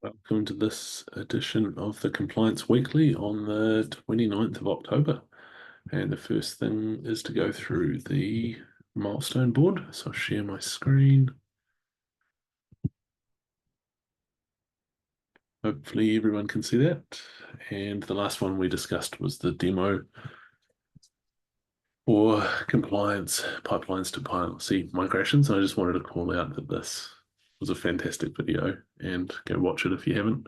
Welcome to this edition of the Compliance Weekly on the 29th of October. And the first thing is to go through the milestone board. So I'll share my screen. Hopefully everyone can see that. And the last one we discussed was the demo for compliance pipelines to policy migrations. I just wanted to call out that this was a fantastic video and go watch it if you haven't.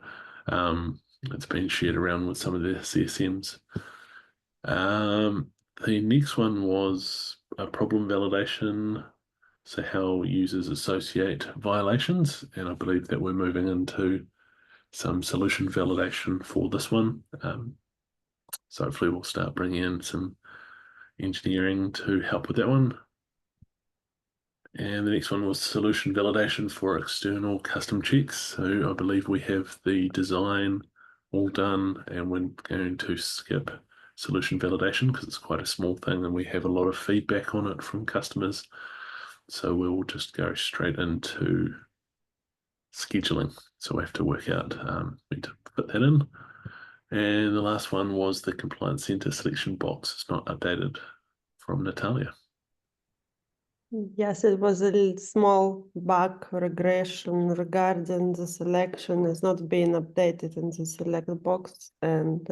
It's been shared around with some of the CSMs. The next one was a problem validation, so how users associate violations, and I believe that we're moving into some solution validation for this one. So hopefully we'll start bringing in some engineering to help with that one. And the next one was solution validation for external custom checks. So I believe we have the design all done, and we're going to skip solution validation because it's quite a small thing and we have a lot of feedback on it from customers. So we'll just go straight into scheduling. So we have to work out need to put that in. And the last one was the compliance center selection box. It's not updated from Natalia. Yes, it was a little small bug regression regarding the selection is not being updated in the select box, and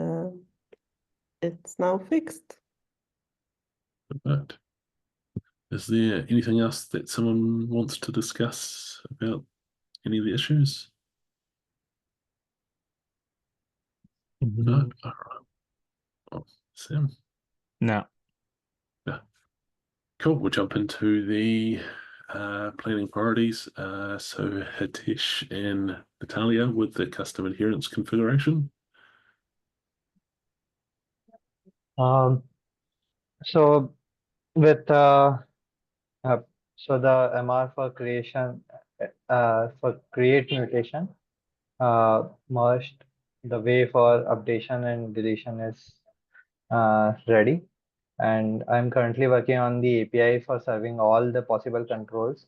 it's now fixed. Right. Is there anything else that someone wants to discuss about any of the issues? No? All right. Oh, Sam? No. Yeah. Cool. We'll jump into the planning priorities. So Hitesh and Natalia with the custom adherence configuration. So with so the MR for creation for create mutation merged, the way for updation and deletion is ready, and I'm currently working on the API for serving all the possible controls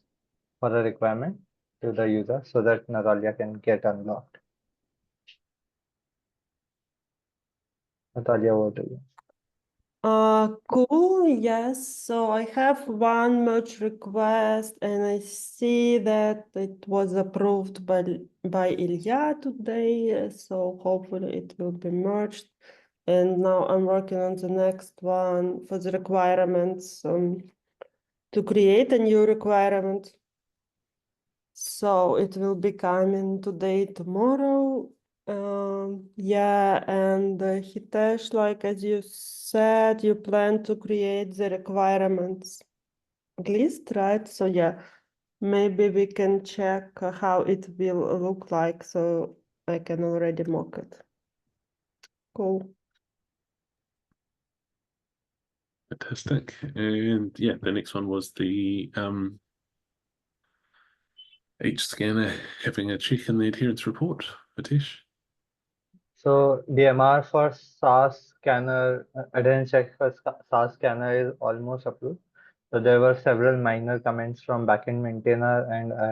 for a requirement to the user so that Natalia can get unlocked. Natalia, over to you. Cool, yes. So I have one merge request and I see that it was approved by Ilya today. So hopefully it will be merged. And now I'm working on the next one for the requirements to create a new requirement. So it will be coming today, tomorrow. Yeah, and Hitesh, like as you said, you plan to create the requirements list, right? So yeah, maybe we can check how it will look like, so I can already mock it. Cool. Fantastic. And yeah, the next one was the each scanner having a check in the adherence report. Hitesh? So DMR for SaaS scanner, adherence check for SaaS scanner is almost approved. So there were several minor comments from backend maintainer, and I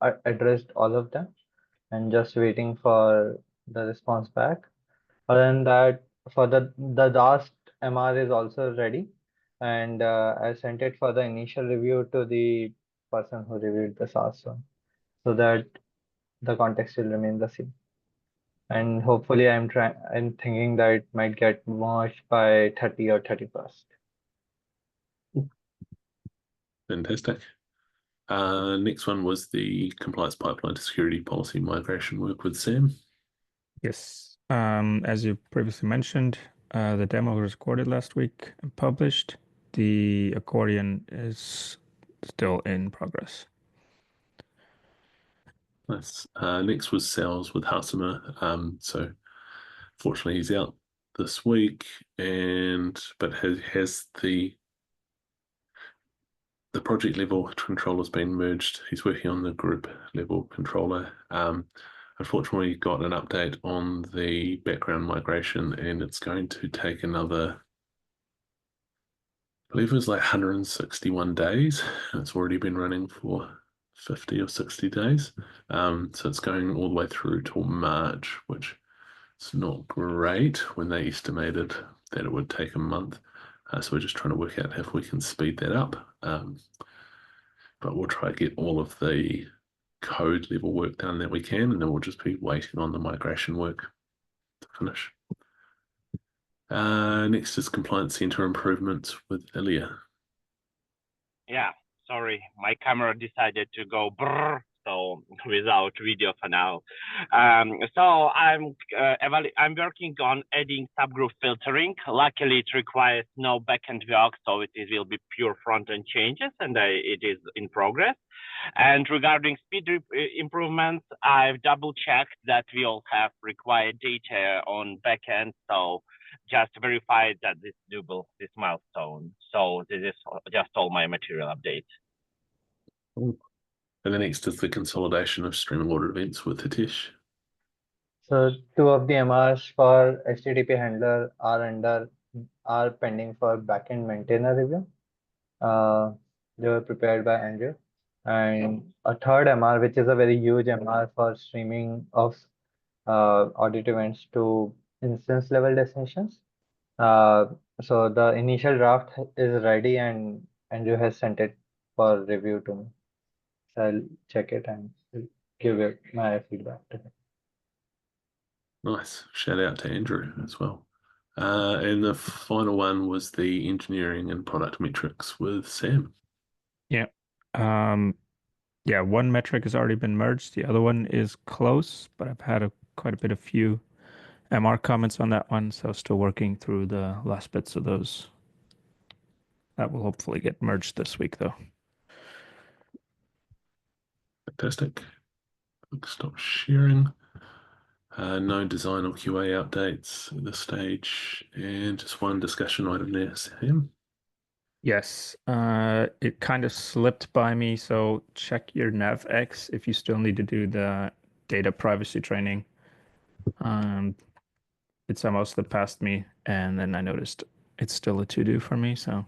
have addressed all of them and just waiting for the response back. Other than that, for the last MR is also ready, and I sent it for the initial review to the person who reviewed the SaaS one, so that the context will remain the same. And hopefully I'm thinking that it might get merged by 30 or 31st. Fantastic. Next one was the compliance pipeline to security policy migration work with Sam. Yes. As you previously mentioned, the demo was recorded last week and published. The accordion is still in progress. Nice. Next was sales with Hasima. So fortunately he's out this week, but has the project level controller's been merged. He's working on the group level controller. Unfortunately, got an update on the background migration, and it's going to take another, I believe it was like 161 days. It's already been running for 50 or 60 days. So it's going all the way through till March, which is not great when they estimated that it would take a month. So we're just trying to work out if we can speed that up. But we'll try to get all of the code level work done that we can, and then we'll just be waiting on the migration work to finish. Next is Compliance Center improvements with Ilya. Yeah, sorry, my camera decided to go brrr, so without video for now. So I'm working on adding subgroup filtering. Luckily, it requires no backend work, so it will be pure front-end changes, and it is in progress. And regarding speed improvements, I've double-checked that we all have required data on backend, so just verify that this doable, this milestone. So this is just all my material updates. And the next is the consolidation of streaming order events with Hitesh. So 2 of the MRs for HTTP handler are pending for backend maintainer review. They were prepared by Andrew. And a third MR, which is a very huge MR for streaming of audit events to instance level destinations. So the initial draft is ready and Andrew has sent it for review to me. So I'll check it and give it my feedback to him. Nice. Shout out to Andrew as well. And the final one was the engineering and product metrics with Sam. Yeah. Yeah, one metric has already been merged. The other one is close, but I've had quite a bit of few MR comments on that one, so still working through the last bits of those. That will hopefully get merged this week, though. Fantastic. Stop sharing. No design or QA updates at this stage, and just one discussion item there, Sam. Yes, it kind of slipped by me, so check your NavX if you still need to do the data privacy training. It's almost slipped past me, and then I noticed it's still a to-do for me, so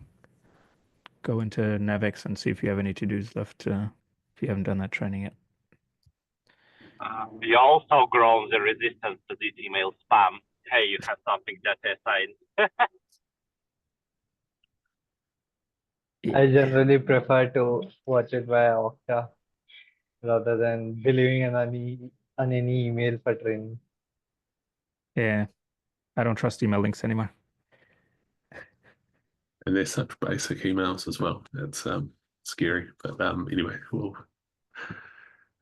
go into NavX and see if you have any to-dos left if you haven't done that training yet. We also grown the resistance to this email spam. Hey, you have something that assigned. I generally prefer to watch it via Okta rather than believing on any email for training. Yeah, I don't trust email links anymore. And they're such basic emails as well. It's scary. But anyway, well,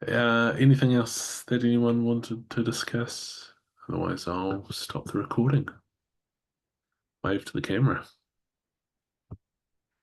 anything else that anyone wanted to discuss? Otherwise, I'll stop the recording. Wave to the camera.